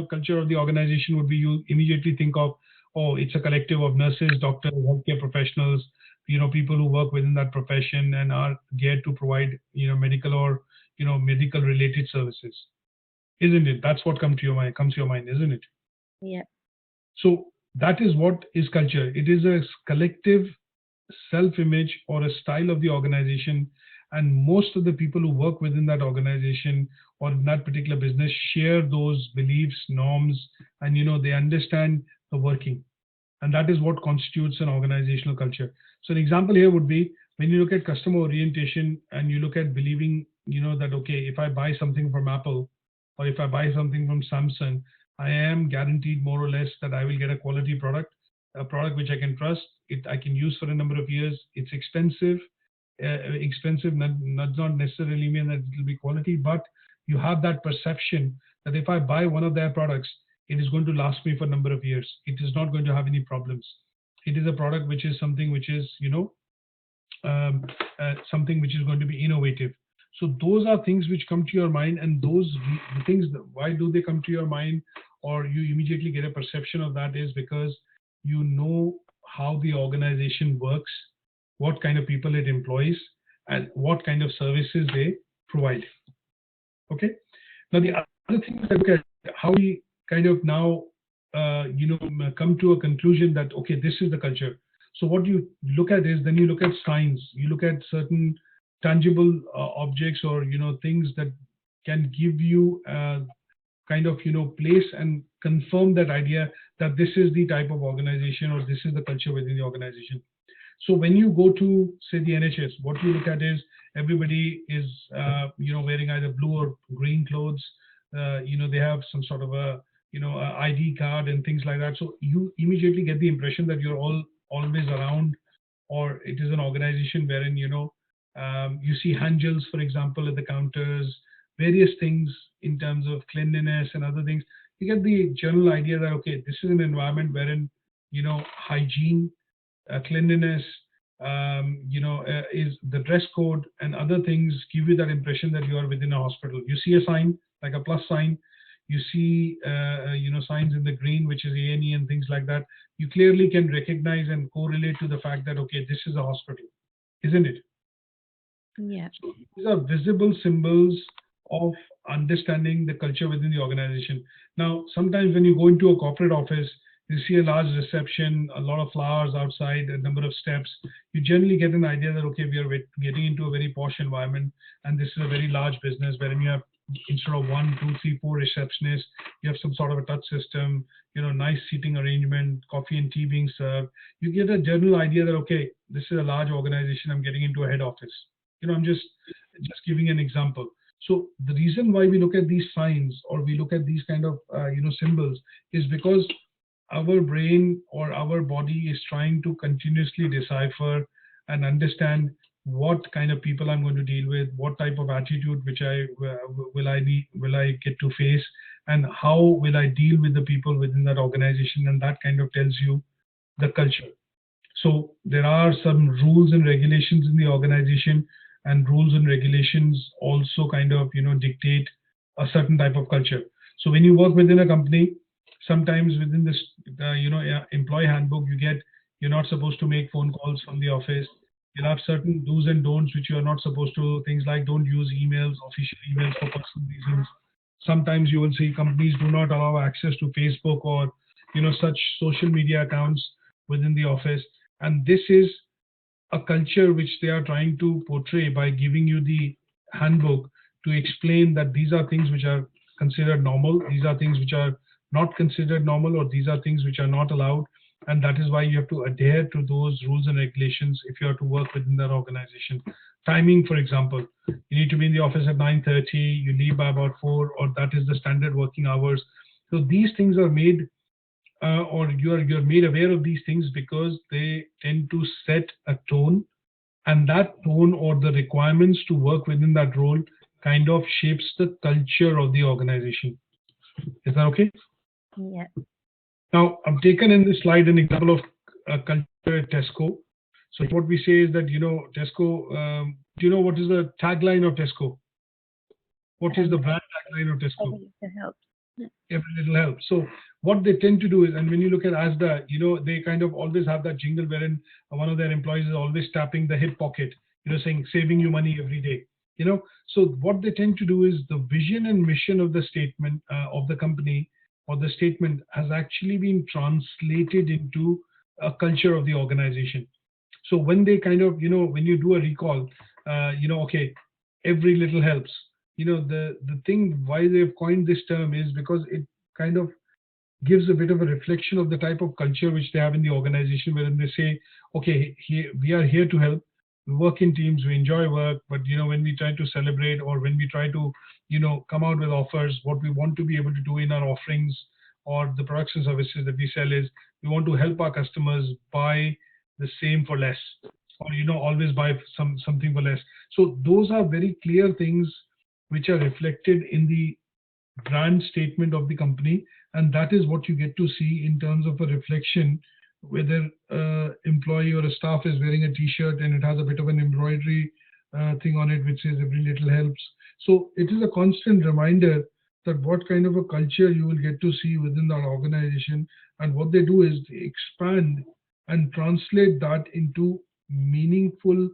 Culture of the organization would be, you immediately think of, oh, it's a collective of nurses, doctors, healthcare professionals, people who work within that profession and are geared to provide, medical or, medical related services. Isn't it? That's what comes to your mind, isn't it? Yeah. So that is what is culture. It is a collective self-image or a style of the organization, and most of the people who work within that organization or in that particular business share those beliefs, norms, and they understand the working, and that is what constitutes an organizational culture. So an example here would be, when you look at customer orientation and you look at believing, that okay, if I buy something from Apple or if I buy something from Samsung, I am guaranteed more or less that I will get a quality product, a product which I can trust, I can use for a number of years. It's expensive. Expensive not necessarily mean that it will be quality, but you have that perception that if I buy one of their products, it is going to last me for a number of years. It is not going to have any problems. It is a product which is something which is, something which is going to be innovative. So those are things which come to your mind, and those things, why do they come to your mind, or you immediately get a perception of that, is because you know how the organization works, what kind of people it employs, and what kind of services they provide. Okay. Now the other thing is, look at how we kind of now, come to a conclusion that okay, this is the culture. So what you look at is, then you look at signs, you look at certain tangible objects, or things that can give you kind of place and confirm that idea that this is the type of organization, or this is the culture within the organization. So when you go to, say, the NHS, what you look at is everybody is wearing either blue or green clothes. They have some sort of a ID card and things like that. So you immediately get the impression that you're always around, or it is an organization wherein you see handles, for example, at the counters, various things in terms of cleanliness and other things. You get the general idea that okay, this is an environment wherein hygiene, cleanliness, is the dress code, and other things give you that impression that you are within a hospital. You see a sign like a plus sign, you see signs in the green, which is A&E and things like that. You clearly can recognize and correlate to the fact that okay, this is a hospital, isn't it? Yeah. So these are visible symbols of understanding the culture within the organization. Now, sometimes when you go into a corporate office, you see a large reception, a lot of flowers outside, a number of steps. You generally get an idea that, okay, we are getting into a very posh environment, and this is a very large business wherein you have, instead of 1, 2, 3, 4 receptionists, you have some sort of a touch system, nice seating arrangement, coffee and tea being served. You get a general idea that, okay, this is a large organization, I'm getting into a head office. I'm just giving an example. So the reason why we look at these signs, or we look at these kind of symbols, is because our brain or our body is trying to continuously decipher and understand what kind of people I'm going to deal with, what type of attitude which will I get to face, and how will I deal with the people within that organization, and that kind of tells you the culture. So there are some rules and regulations in the organization, and rules and regulations also kind of dictate a certain type of culture. So when you work within a company, sometimes within this employee handbook, you're not supposed to make phone calls from the office. You'll have certain do's and don'ts which you are not supposed to. Things like don't use emails, official emails, for personal reasons. Sometimes you will see companies do not allow access to Facebook or such social media accounts within the office. And this is a culture which they are trying to portray by giving you the handbook to explain that these are things which are considered normal, these are things which are not considered normal, or these are things which are not allowed. And that is why you have to adhere to those rules and regulations if you are to work within that organization. Timing, for example, you need to be in the office at 9:30, you leave by about 4, or that is the standard working hours. So these things are made or you're made aware of these things because they tend to set a tone, and that tone or the requirements to work within that role kind of shapes the culture of the organization. Is that okay? Yeah. Now, I've taken in this slide an example of culture at Tesco. So what we say is that, Tesco, do you know what is the tagline of Tesco? What is the brand tagline of Tesco? Every little helps. So what they tend to do is, and when you look at ASDA, they kind of always have that jingle wherein one of their employees is always tapping the hip pocket, saying, saving you money every day. So what they tend to do is the vision and mission of the statement of the company, or the statement, has actually been translated into a culture of the organization. So when they kind of, when you do a recall, okay, every little helps. The thing why they've coined this term is because it kind of gives a bit of a reflection of the type of culture which they have in the organization, wherein they say, okay, we are here to help. We work in teams, we enjoy work, but when we try to celebrate, or when we try to come out with offers, what we want to be able to do in our offerings or the products and services that we sell is we want to help our customers buy the same for less, or always buy something for less. So those are very clear things which are reflected in the brand statement of the company, and that is what you get to see in terms of a reflection, whether employee or a staff is wearing a t-shirt and it has a bit of an embroidery thing on it which says every little helps. So it is a constant reminder that what kind of a culture you will get to see within that organization, and what they do is they expand and translate that into meaningful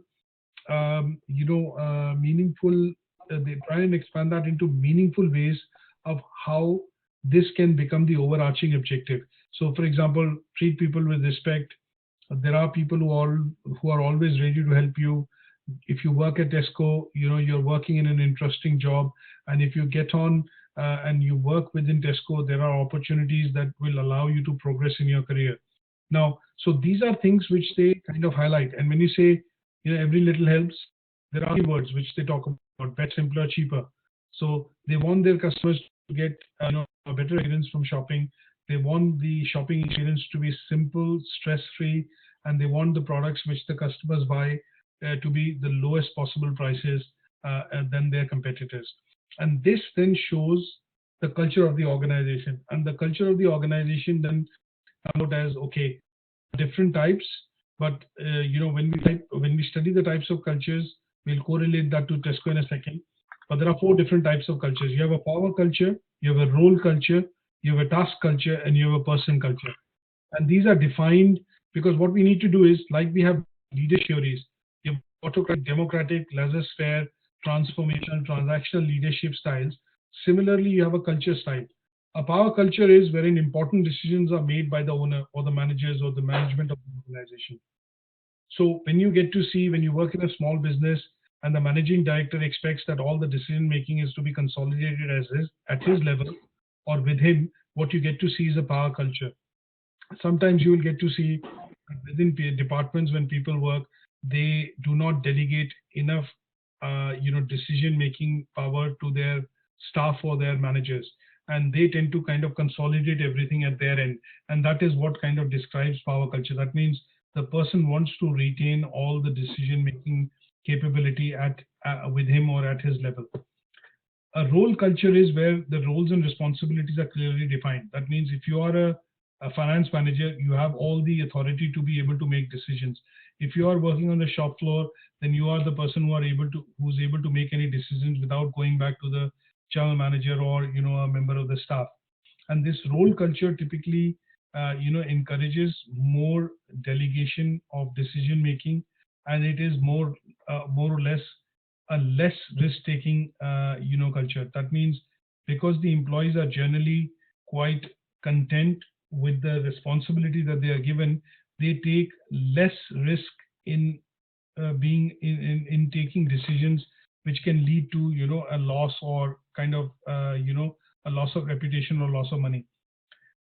they try and expand that into meaningful ways of how this can become the overarching objective. So, for example, treat people with respect. There are people who are always ready to help you. If you work at Tesco, you're working in an interesting job, and if you get on and you work within Tesco, there are opportunities that will allow you to progress in your career. Now, so these are things which they kind of highlight. And when you say, every little helps, there are words which they talk about: better, simpler, cheaper. So they want their customers to get a better experience from shopping. They want the shopping experience to be simple, stress-free, and they want the products which the customers buy to be the lowest possible prices than their competitors. And this then shows the culture of the organization. And the culture of the organization then comes out as, okay, different types, but when we study the types of cultures, we'll correlate that to Tesco in a second. But there are 4 different types of cultures. You have a power culture, you have a role culture, you have a task culture, and you have a person culture. And these are defined because what we need to do is, like we have leadership theories, you have autocratic, democratic, laissez-faire, transformational, transactional leadership styles. Similarly, you have a culture style. A power culture is wherein important decisions are made by the owner or the managers or the management of the organization. So when you get to see, when you work in a small business and the managing director expects that all the decision making is to be consolidated at his level or with him, what you get to see is a power culture. Sometimes you will get to see within departments when people work, they do not delegate enough, decision making power to their staff or their managers, and they tend to kind of consolidate everything at their end, and that is what kind of describes power culture. That means the person wants to retain all the decision making capability at with him or at his level. A role culture is where the roles and responsibilities are clearly defined. That means if you are a finance manager, you have all the authority to be able to make decisions. If you are working on the shop floor, then you are the person who's able to make any decisions without going back to the general manager or a member of the staff. And this role culture typically encourages more delegation of decision making, and it is more or less a less risk taking culture. That means because the employees are generally quite content with the responsibility that they are given, they take less risk in being in taking decisions which can lead to a loss or kind of a loss of reputation or loss of money.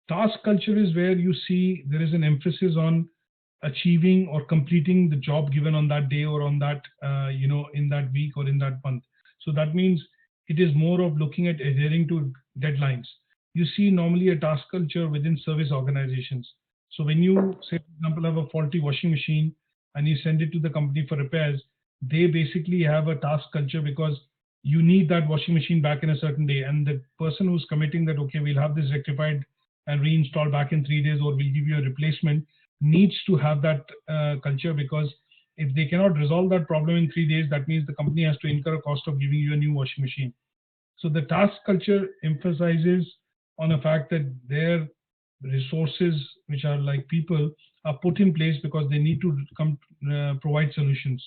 Task culture is where you see there is an emphasis on achieving or completing the job given on that day or on that in that week or in that month. So that means it is more of looking at adhering to deadlines. You see normally a task culture within service organizations. So when you say, for example, have a faulty washing machine and you send it to the company for repairs, they basically have a task culture because you need that washing machine back in a certain day, and the person who's committing that, okay, we'll have this rectified and reinstalled back in 3 days, or we'll give you a replacement, needs to have that culture, because if they cannot resolve that problem in 3 days, that means the company has to incur a cost of giving you a new washing machine. So the task culture emphasizes on the fact that their resources, which are like people, are put in place because they need to provide solutions.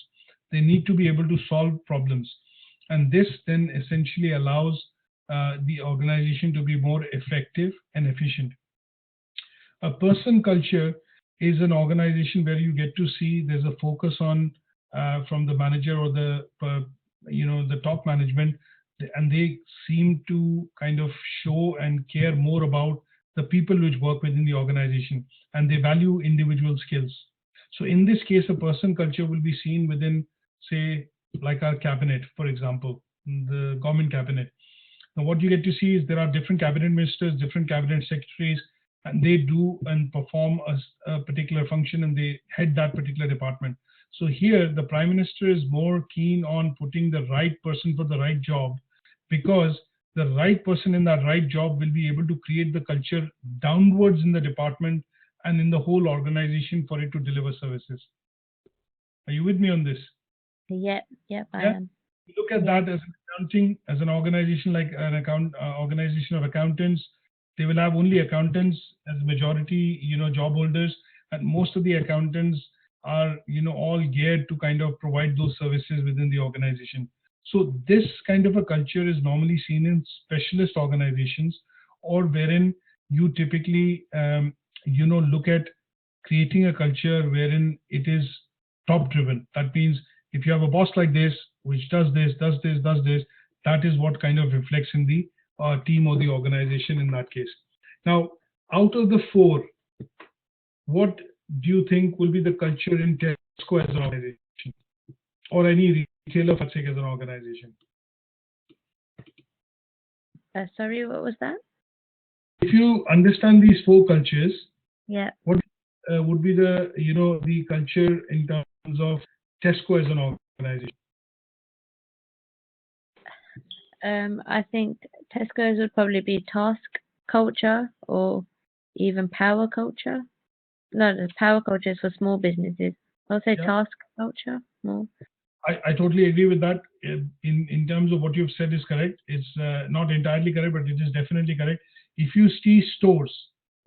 They need to be able to solve problems. And this then essentially allows the organization to be more effective and efficient. A person culture is an organization where you get to see there's a focus on from the manager or the top management, and they seem to kind of show and care more about the people which work within the organization, and they value individual skills. So in this case, a person culture will be seen within, say, like our cabinet, for example, the government cabinet. Now, what you get to see is there are different cabinet ministers, different cabinet secretaries, and they do and perform a particular function, and they head that particular department. So here, the Prime Minister is more keen on putting the right person for the right job, because the right person in that right job will be able to create the culture downwards in the department and in the whole organization for it to deliver services. Are you with me on this? Yep, I am. Look at that as an accounting, as an organization like an organization of accountants. They will have only accountants as majority, job holders, and most of the accountants are, all geared to kind of provide those services within the organization. So this kind of a culture is normally seen in specialist organizations, or wherein you typically, look at creating a culture wherein it is top driven. That means if you have a boss like this, which does this, that is what kind of reflects in the team or the organization in that case. Now, out of the four, what do you think will be the culture in Tesco as an organization, or any retailer, for sake, as an organization? Sorry, what was that? If you understand these four cultures, yeah, what would be the the culture in terms of Tesco as an organization? I think Tesco's would probably be task culture or even power culture. No, the power culture is for small businesses. I'll say task culture more. I totally agree with that. In terms of what you've said is correct. It's not entirely correct, but it is definitely correct. If you see stores,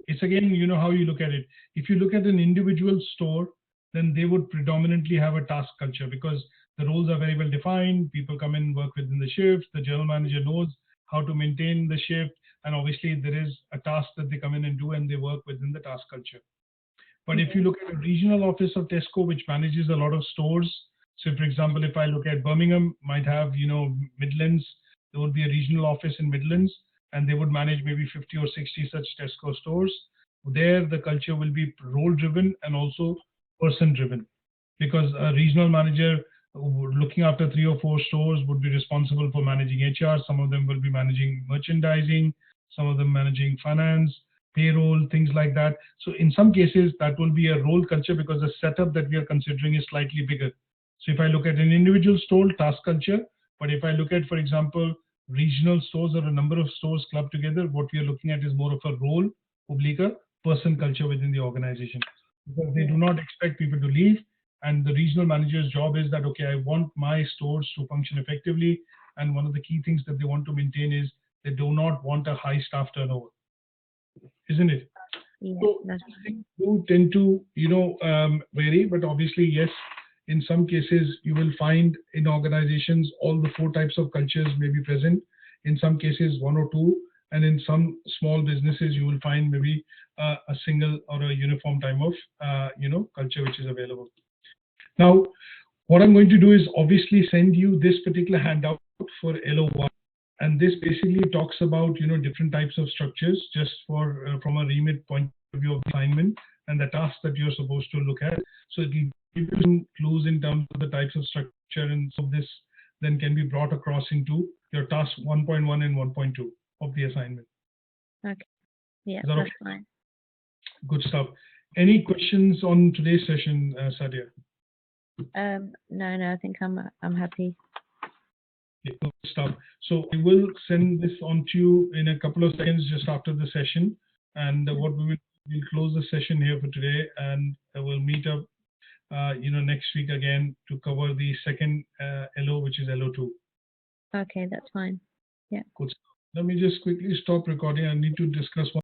it's again, how you look at it. If you look at an individual store, then they would predominantly have a task culture, because The roles are very well defined. People come in, work within the shift. The general manager knows how to maintain the shift. And obviously, there is a task that they come in and do, and they work within the task culture. But if you look at a regional office of Tesco, which manages a lot of stores, so for example, if I look at Birmingham, might have, Midlands, there would be a regional office in Midlands, and they would manage maybe 50 or 60 such Tesco stores. There, the culture will be role-driven and also person-driven, because a regional manager looking after 3 or 4 stores would be responsible for managing HR. Some of them will be managing merchandising, some of them managing finance, payroll, things like that. So in some cases, that will be a role culture because the setup that we are considering is slightly bigger. So if I look at an individual store, task culture, but if I look at, for example, regional stores or a number of stores clubbed together, what we are looking at is more of a role, oblique, person culture within the organization. Because they do not expect people to leave. And the regional manager's job is that, okay, I want my stores to function effectively. And one of the key things that they want to maintain is they do not want a high staff turnover. Isn't it? Yeah, So that's things do tend to, vary, but obviously, yes, in some cases, you will find in organizations, all the 4 types of cultures may be present. In some cases, 1 or 2, and in some small businesses, you will find maybe a single or a uniform type of, culture which is available. Now, what I'm going to do is obviously send you this particular handout for LO1. And this basically talks about, different types of structures just for from a remit point of view of assignment and the tasks that you're supposed to look at. So it will give you some clues in terms of the types of structure, and so this then can be brought across into your task 1.1 and 1.2 of the assignment. okay. Yeah, Is that that's okay? fine. Good stuff. Any questions on today's session, Sadia? No, I think I'm happy. Yeah, good stuff. So I will send this on to you in a couple of seconds just after the session. And what we'll close the session here for today, and we'll meet up, next week again to cover the second LO, which is LO2. Okay, that's fine. Yeah. Good stuff. Let me just quickly stop recording. I need to discuss one.